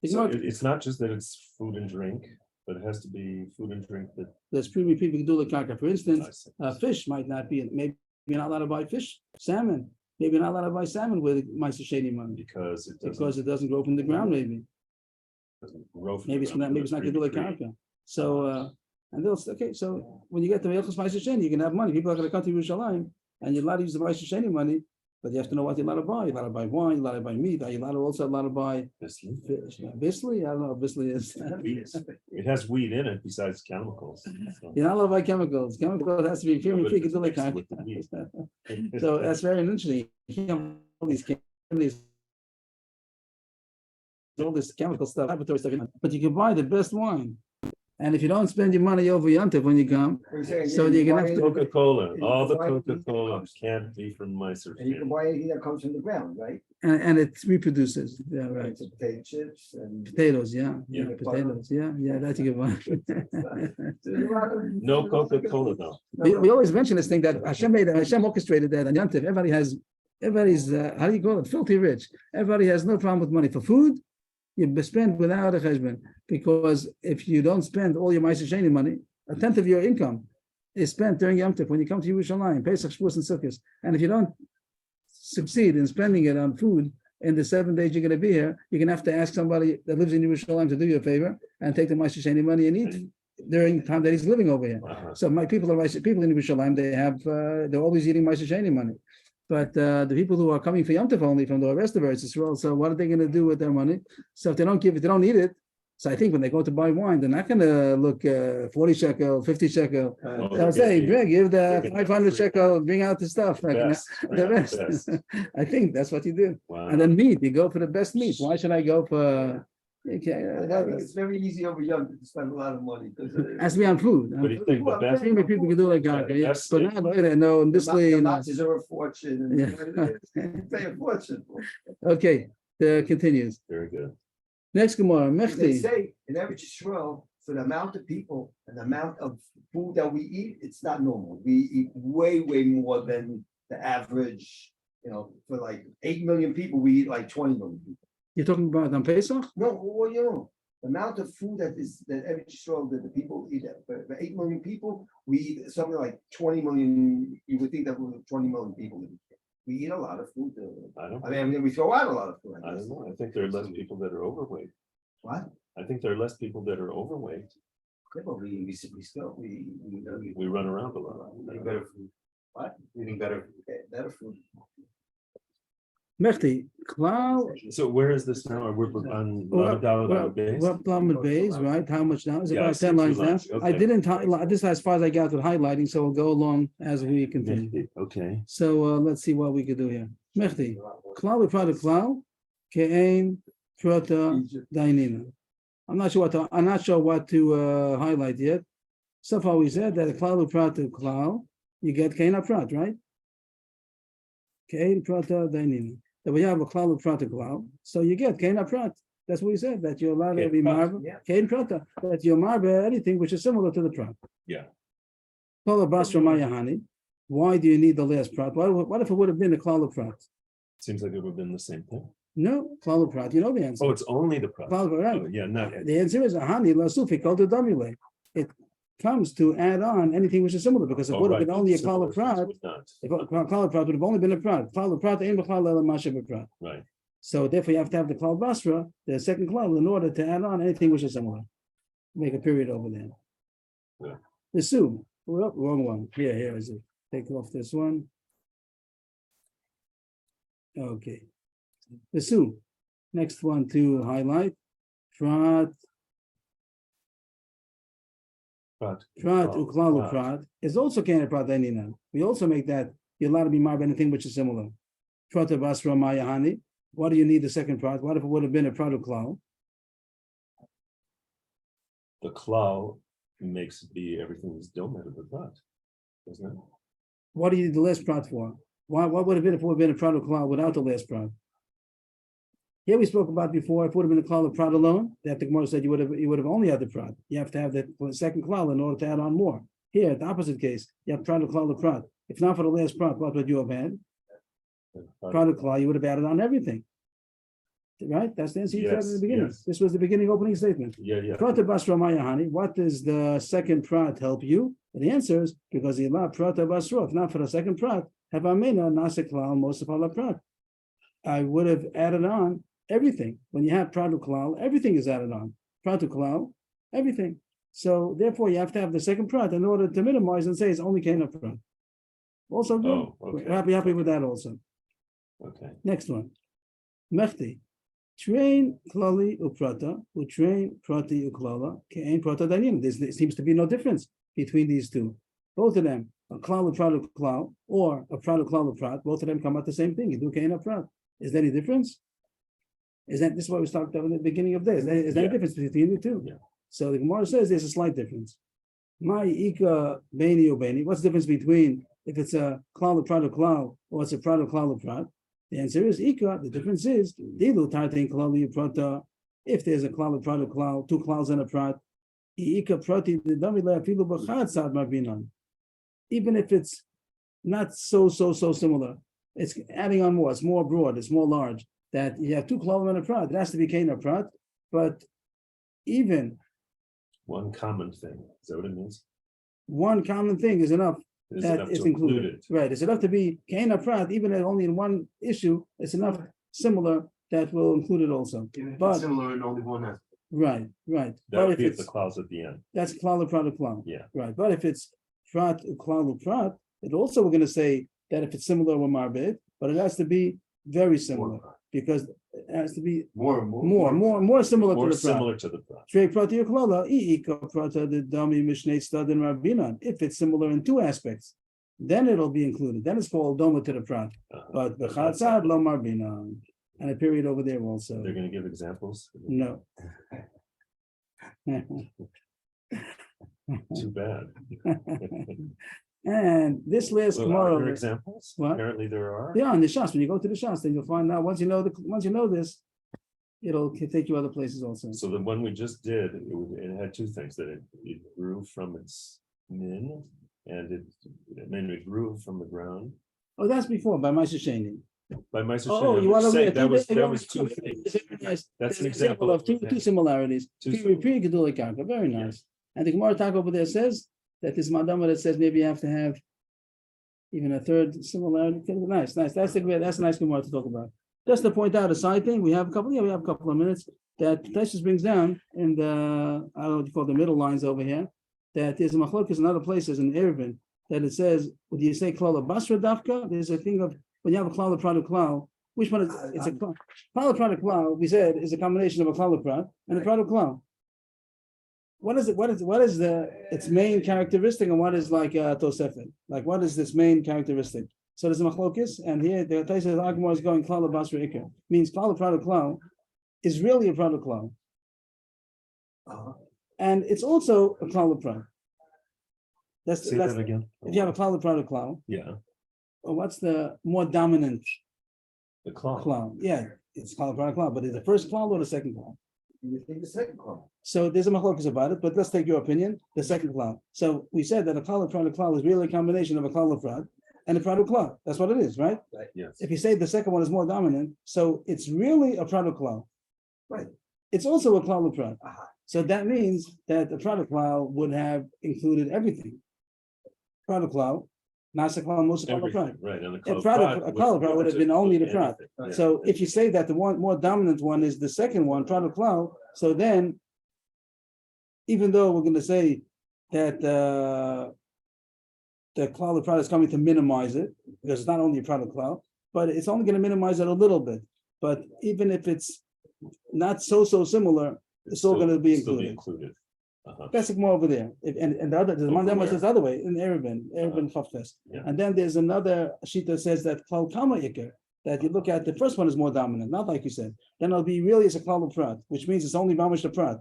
So it's not just that it's food and drink, but it has to be food and drink that there's primi people gedulei karka. For instance, fish might not be. Maybe you're not allowed to buy fish, salmon. Maybe you're not allowed to buy salmon with my Sheni money because it doesn't grow from the ground. Maybe it's not gedulei karka. So and they'll okay. So when you get the Melchus Ma'aser Sheni, you can have money. People are going to come to Yerushalayim, and you're allowed to use the Ma'aser Sheni money. But you have to know what you're allowed to buy. You're allowed to buy wine, you're allowed to buy meat. Are you allowed to buy Bisley? I don't know what Bisley is. It has weed in it besides chemicals. You're not allowed to buy chemicals. Chemicals has to be pure. So that's very interesting. All this chemical stuff, laboratory stuff, but you can buy the best wine. And if you don't spend your money over Yontif when you come, so you can have to Coca-Cola. All the Coca-Cola can't be from Ma'aser. And you can buy anything that comes from the ground, right? and it reproduces. Yeah, right. Potato chips and Potatoes, potatoes, that you can buy. No Coca-Cola though. We always mention this thing that Hashem orchestrated that on Yontif. Everybody's how do you call it? Filthy rich. Everybody has no problem with money for food. You spend without a cheshbon, because if you don't spend all your Ma'aser Sheni money, 1/10 of your income is spent during Yom Tov when you come to Yerushalayim, Pesach, Shavuos, and Sukkot. And if you don't succeed in spending it on food in the 7 days you're going to be here, you're going to have to ask somebody that lives in Yerushalayim to do you a favor and take the Ma'aser Sheni money and eat during the time that he's living over here. So my people in Yerushalayim, they're always eating Ma'aser Sheni money. But the people who are coming for Yom Tov only from the rest of Eretz Yisrael, so what are they going to do with their money? So if they don't eat it, so I think when they go to buy wine, they're not going to look 40 shekel, 50 shekel. They'll say, give the 500 shekel, bring out the stuff. The best. I think that's what you do. Wow. And then meat, you go for the best meat. Why should I go for... it's very easy over Yom to spend a lot of money. It has to be on food. But you think the best people can do like that. Yes, but not later. No, in this way. The Nazis are a fortune. Pay a fortune. Okay, continues. Very good. Next Gemara, They Mechti. say in every Yisrael, for the amount of people and the amount of food that we eat, it's not normal. We eat way more than the average. For like 8 million people, we eat like 20 million people. You're talking about on Pesach? No, well, the amount of food that every Yisrael that the people eat. For 8 million people, we eat something like 20 million. You would think that we're 20 million people. We eat a lot of food. I mean, we throw out a lot of food. I don't know. I think there are less people that are overweight. What? I think there are less people that are overweight. Yeah, but we run around a lot. Eating better food. What? Eating better food. Mechti, Klal. So where is this now? We're on Lamed base. What Lamed base, right? How much down? It's Yeah, about 10 lines down. okay. I didn't highlight this as far as I got with highlighting, so we'll go along as we continue. Okay. So let's see what we could do here. Mechti, Klal v'Prata Klal, Ke'ein Prata Dainina. I'm not sure what to highlight yet. So far we said that Klal v'Prata Klal, you get Ke'ein Prat, right? Ke'ein Prata Dainina. That we have a klal prata klal, so you get kein prat. That's what we said, that you're allowed to be marba, kein prata, that you're marba anything which is similar to the prat. Yeah. Why do you need the last prat? What if it would have been a klal prat? Seems like it would have been the same thing. No, klal prat. You know the answer. Oh, it's only the prat. Klal prat. Oh, yeah, not. The answer is ahani lasufi called the damile. It comes to add on anything which is similar because it Oh, would have right, been only a similar klal prat. things would not. If a klal prat would have only been a prat. Klal prat ain't b'klal ela masha b'prat. Right. So therefore, you have to have the klal basra, the second klal, in order to add on anything which is similar. Make a period over there. Yeah. The su. Well, wrong one. Here is it. Take off this one. Okay. The su. Next one to highlight. Prat Prat. uklal prat is also kana prat anina. We also make that you're allowed to be married anything which is similar. Prat basra mayahani. Why do you need the second prat? What if it would have been a prat uklal? The klal makes it be everything is domed of the prat, doesn't it? What do you need the last prat for? What would have been if it would have been a prat uklal without the last prat? Here we spoke about before, if it would have been a klal of prat alone, that the Gemara said you would have only had the prat. You have to have the second klal in order to add on more. Here, the opposite case, you have prat klal of prat. If not for the last prat, what would you have had? Prat klal, you would have added on everything. Right? That's the answer you said in the beginning. Yes. This was the beginning opening statement. Yeah. Prat basra mayahani. What does the second prat help you? And the answer is because he allowed prat basra. If not for the second prat, have amena nasa klal most of all prat. I would have added on everything. When you have prat klal, everything is added on. Prat klal, everything. So therefore, you have to have the second prat in order to minimize and say it's only kana prat. Also good. Oh, okay. We're happy with that also. Okay. Next one. Mechti. Train klali uprata, train prati uklala, kein prata danim. There seems to be no difference between these two. Both of them, a klal uprat klal or a prat klal uprat, both of them come out the same thing. You do kein uprat. Is there any difference? This is what we talked about in the beginning of this? Is there a difference between the two? Yeah. So the Gemara says there's a slight difference. My ika beni ubeni. What's the difference between if it's a klal uprat klal or it's a prat klal uprat? The answer is Ika. The difference is Dilu Tartain Klali Prata. If there's a klal prat klal, two klals and a prat, Ika Prati the Damila Filu Bachad Sad Marbinan. Even if it's not so similar, it's adding on more, it's more broad, it's more large. That you have two klal and a prat. It has to be Kain prat, but even One common thing. Is that what it means? one common thing is enough. Is That enough is to include included. it. Right. It's enough to be Kain prat, even if only in one issue, it's enough similar that will include it also. But similar in only one aspect. right. That But would if be at the it's clause at the end. that's klal prat klal. Yeah. Right. But if it's prat klal prat, it also we're going to say that if it's similar with marbid, but it has to be very similar because it has to be more similar More to the prat. similar to the prat. Trey prati klala iika prata the dami mishnei stadin rabbinan. If it's similar in two aspects, then it'll be included. Then it's called doma to the prat. But b'chatzad lo marbinan, and a period over there also. They're going to give examples. No. Too bad. And this last Well, are there Gemara, examples? What? Apparently there are. yeah, in the Shas, when you go to the Shas, then you'll find out once you know this, it'll take you other places also. So the one we just did, it had two things, that it grew from its min, and it grew from the ground. Oh, that's before by Ma'aser Sheni. By my Oh, you want to read that was two things. That's an example of two similarities. Two Very nice. And the Gemara talk over there says that this madama that says maybe you have to have even a third similarity. Nice. That's a nice Gemara to talk about. Just to point out a side thing, we have a couple of minutes that Teshus brings down in the I don't know what you call the middle lines over here. That there's a machlokas in other places in Eruvin that it says, would you say klal basra dafka? There's a thing of when you have a klal prat klal, which one is it's a klal prat klal? We said is a combination of a klal prat and a prat klal. What is it? What is its main characteristic, and what is like tosefet? Like what is this main characteristic? So there's a machlokis, and here the Taisa Agmar is going klal basra ikar. Means klal prat klal is really a prat klal, and it's also a klal prat. That's that again. if you have a klal prat klal. Yeah, What's the more dominant the claw. klal? Yeah, it's klal prat klal, but is the first klal or the second klal? You think the second one? So there's a machlokas about it, but let's take your opinion. The second klal. So we said that a klal prat klal is really a combination of a klal prat and a product cloud. That's what it is, right? Yes. If you say the second one is more dominant, so it's really a product cloud. Right. It's also a cloud prat. Uh-huh. So that means that the product cloud would have included everything. Product cloud, master cloud, most of the prat. Everything, right, and the A cloud cloud prat would have been only the prat. anything, yeah. So if you say that the one more dominant one is the second one, product cloud, so then even though we're going to say that the cloud product is coming to minimize it, because it's not only a product cloud, but it's only going to minimize it a little bit. But even if it's not so similar, it's still going to be Still included. Uh-huh. That's more over there. And the other, the Over Mandama where? says the other way, in Erevin Chavtes. Yeah. And then there's another sheet that says that Klal Kama Iker, that you look at, the first one is more dominant, not like you said. Then it'll be really, it's a Klal Prat, which means it's only Mamash the Prat.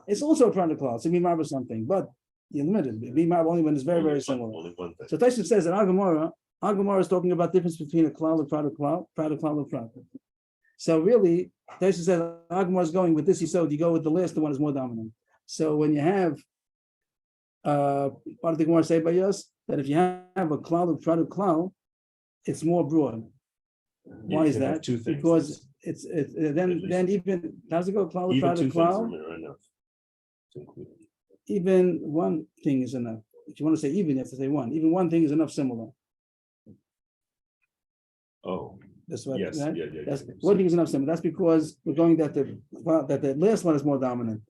It's also a product cloud, so be marble something, but you're limited. Be marble only when it's very similar. Only one thing. So Taisha says that Agamora is talking about difference between a cloud and product cloud and product. So really, Taisha says Agamora is going with this. So you go with the last, the one is more dominant. So when you have what did the Gemara say by us? That if you have a cloud and product cloud, it's more broad. Why is can have that? two things. Because it's then even does it go cloud and Even two product things cloud? are enough to include it. Even one thing is enough. If you want to say even, you have to say one. Even one thing is enough similar. Oh, That's what. yes, right? yeah. That's one thing is enough similar. That's because we're going that the last one is more dominant.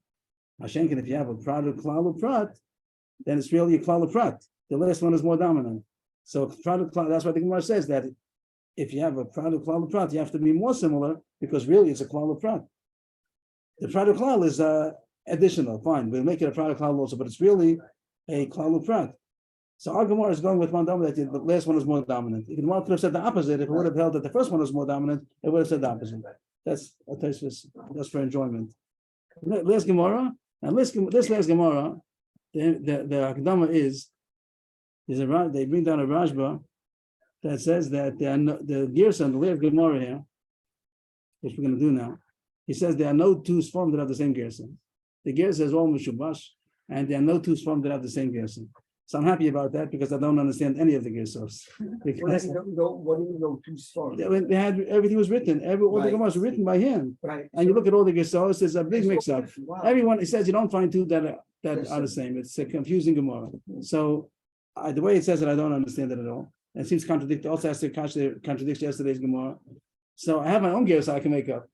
Hashenkin, if you have a product cloud prat, then it's really a cloud prat. The last one is more dominant. So product cloud. That's what the Gemara says, that if you have a product cloud prat, you have to be more similar because really it's a cloud prat. The product cloud is additional. Fine, we'll make it a product cloud also, but it's really a cloud prat. So our Gemara is going with one dominant. The last one is more dominant. The Gemara could have said the opposite. If it would have held that the first one was more dominant, it would have said the opposite. That's a taste for enjoyment. Last Gemara, and this last Gemara, the Akdama is they bring down a Rashba that says that the Gerson, the last Gemara here, which we're going to do now, he says there are no two sform that have the same Gerson. The Gerson is all Mishubash, and there are no two sform that have the same Gerson. So I'm happy about that because I don't understand any of the Gersos. What do you know two stars? They had everything was written. All the Gemaras were written by him. Right. And you look at all the Gersos, there's a big mix-up. Wow. Everyone, it says you don't find two that are the same. It's a confusing Gemara. So the way it says it, I don't understand it at all. It seems contradictory. Also has to contradict yesterday's Gemara. So I have my own Gersa I can make up.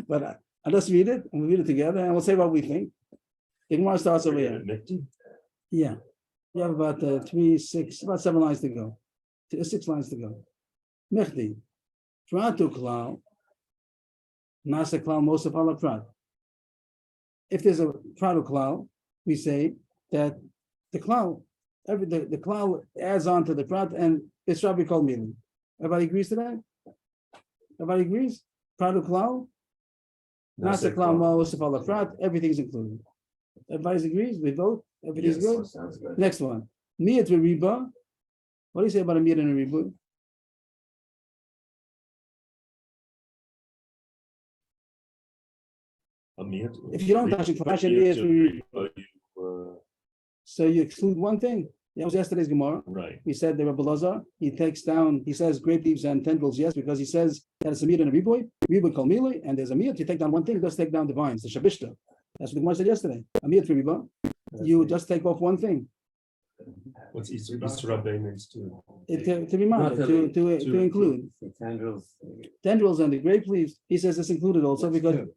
But let's read it, and we'll read it together, and we'll say what we think. The Gemara starts over here. Yeah, you have about 7 lines to go. 6 lines to go. Mechti, Pratu Klal, Nasa Klal, most of Allah Prat. If there's a Pratu Klal, we say that the Klal, the Klal adds on to the Prat, and it's Rabbi called Milim. Everybody agrees to that? Everybody agrees? Pratu Klal, Nasa Klal, most of Allah Prat, everything's included. Everybody agrees? We vote? Everything's good? Sounds good. Next one. Miyat Riba. What do you say about a miyat and a ribu? If you don't touch it, so you exclude one thing. That was yesterday's Gemara. Right. We said the Rebbe Lazar, he says grape leaves and tendrils, yes, because he says that it's a miyat and a ribu. Ribu kol mili, and there's a miyat, you take down one thing, just take down the vines, the shabishta. That's what the Gemara said yesterday. A miyat riba. You just take off one thing. What's Isra means to be mounted, to include tendrils and the grape leaves. He says it's included also because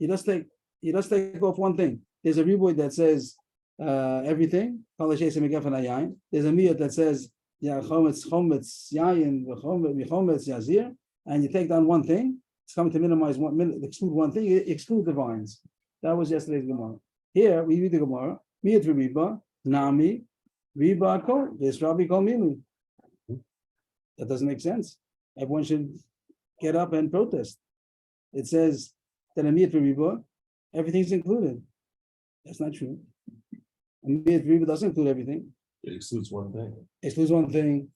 you just take off one thing. There's a riboy that says everything. There's a miyat that says chometz yayin yazir, and you take down one thing. It's coming to minimize exclude one thing. You exclude the vines. That was yesterday's Gemara. Here we read the Gemara. Miyat riba nami riba kol. This Rabbi kol mili. That doesn't make sense. Everyone should get up and protest. It says that a miyat riba, everything's included. That's not true. A miyat riba doesn't include everything. it excludes one thing. Excludes one thing.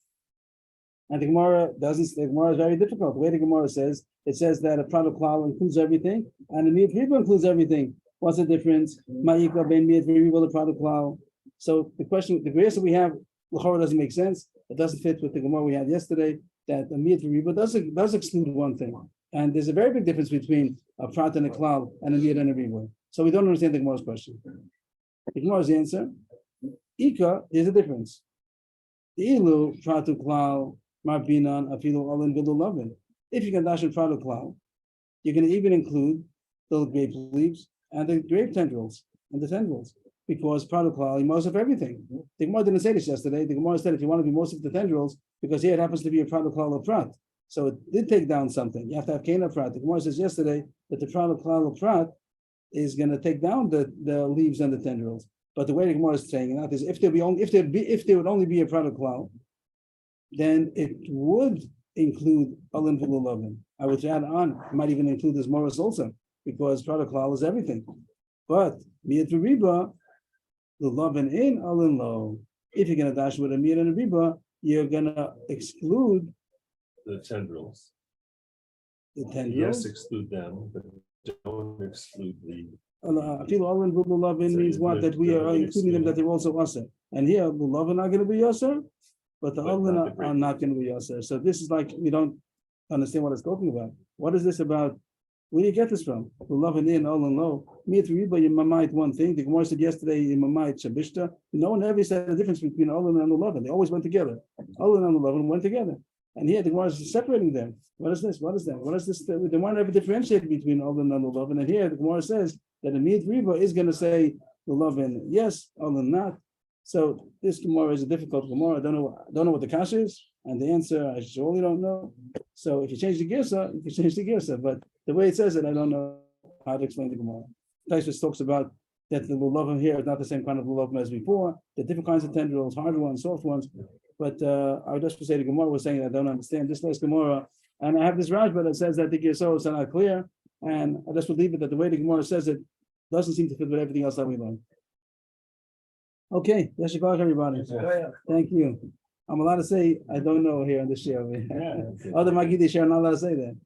And the Gemara doesn't. The Gemara is very difficult. The way the Gemara says, it says that a product cloud includes everything, and the miyat riba includes everything. What's the difference? Ma'ikra ben miyat riba the product cloud. So the question, the grace that we have, l'chora doesn't make sense. It doesn't fit with the Gemara we had yesterday, that the Miyat Riba does exclude one thing. And there's a very big difference between a Prat and a Klal and a Miyat and a Riba. So we don't understand the Gemara's question. The Gemara's answer, Ika, there's a difference. Ilu Pratu Klal Marbinan Afilu Olin Vilu Lovin. If you can dash in Pratu Klal, you're going to even include the grape leaves and the grape tendrils and the tendrils, because Pratu Klal, you most of everything. The Gemara didn't say this yesterday. The Gemara said if you want to be most of the tendrils, because here it happens to be a Pratu Klal of Prat. So it did take down something. You have to have Kena Prat. The Gemara says yesterday that the Pratu Klal of Prat is going to take down the leaves and the tendrils. But the way the Gemara is saying that is, if there would only be a Pratu Klal, then it would include Alin V'Lulavin. I would add on, it might even include this Morris also, because Pratu Klal is everything. But Miyat Riba, the Lovin in Alin Lo. If you're going to dash with a Miyat and a Riba, you're going to exclude the tendrils. the tendrils. Yes, exclude them, but don't exclude the. Feel all in Lovin means what? That we are including them, that they're also Asa. And here, the Lovin are going to be Asa, but the Olin are not going to be Asa. So this is like, we don't understand what it's talking about. What is this about? Where do you get this from? The Lovin in, Olin low. Me to read by your Mamait one thing. The Gemara said yesterday in Mamait Shabishta, no one ever said the difference between Olin and the Lovin. They always went together. Olin and the Lovin went together. And here the Gemara is separating them. What is this? What is that? What is this? They weren't ever differentiated between Olin and the Lovin. And here the Gemara says that a Miyat Riba is going to say the Lovin yes, Olin not. So this Gemara is a difficult Gemara. I don't know what the kasha is, and the answer I surely don't know. So if you change the girsa, you can change the girsa. But the way it says it, I don't know how to explain the Gemara. Taisus talks about that the lulavim here is not the same kind of lulavim as before. The different kinds of tendrils, hard ones, soft ones. But I would just say the Gemara was saying I don't understand this last Gemara, and I have this Rajba that says that the girsa are not clear, and I just would leave it that the way the Gemara says it doesn't seem to fit with everything else that we learned. Okay, that's your call, everybody. Thank you. I'm allowed to say I don't know here on the show. Other Magidi share, I'm not allowed to say that.